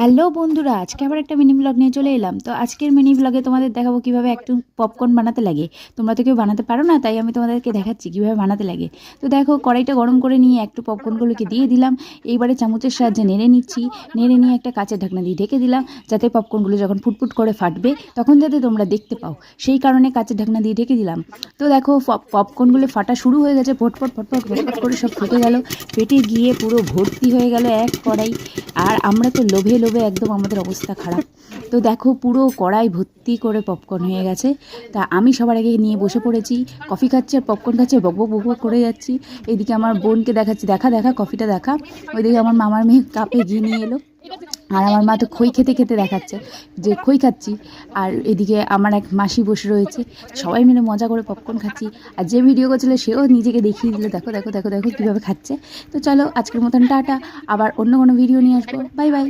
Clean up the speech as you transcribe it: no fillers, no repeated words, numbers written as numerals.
Hello বন্ধুরা, আজকে আবার একটা মিনি ব্লগ নিয়ে চলে এলাম। তো আজকের মিনি ব্লগে তোমাদের দেখাবো কিভাবে একটু পপকর্ন বানাতে লাগে। তোমরা তো কেউ বানাতে পারো না, তাই আমি তোমাদেরকে দেখাচ্ছি কিভাবে বানাতে লাগে। তো দেখো, কড়াইটা গরম করে নিয়ে একটু পপকর্নগুলোকে দিয়ে দিলাম। এইবারে চামচের সাহায্যে নেড়ে নিচ্ছি। নেড়ে নিয়ে একটা কাঁচের ঢাকনা দিয়ে ঢেকে দিলাম, যাতে পপকর্নগুলো যখন ফুটফুট করে ফাটবে তখন যাতে তোমরা দেখতে পাও, সেই কারণে কাঁচের ঢাকনা দিয়ে ঢেকে দিলাম। তো দেখো, পপকর্নগুলো ফাটা শুরু হয়ে গেছে, ফটফট ফটফট ফটফট করে সব ফেটে গেল। ফেটে গিয়ে পুরো ভর্তি হয়ে গেল এক কড়াই। আর আমরা তো লোভে লোভে একদম আমাদের অবস্থা খারাপ। তো দেখো, পুরো কড়াই ভর্তি করে পপকর্ন হয়ে গেছে। তা আমি সবার আগে নিয়ে বসে পড়েছি, কফি খাচ্ছি আর পপকর্ন খাচ্ছি, বকবক বকবক করে যাচ্ছি। এদিকে আমার বোনকে দেখাচ্ছি, দেখা দেখা কফিটা দেখা। ওইদিকে আমার মামার মেয়ে কাপে ঘি নিয়ে এলো, আর আমার মা তো খই খেতে খেতে দেখাচ্ছে যে খই খাচ্ছি। আর এদিকে আমার এক মাসি বসে রয়েছে, সবাই মিলে মজা করে পপকর্ন খাচ্ছি। আর যে ভিডিও করছিল সেও নিজেকে দেখিয়ে দিল, দেখো দেখো দেখো দেখো কীভাবে খাচ্ছে। তো চলো, আজকের মতন টাটা, আবার অন্য কোনো ভিডিও নিয়ে আসবো। Bye bye.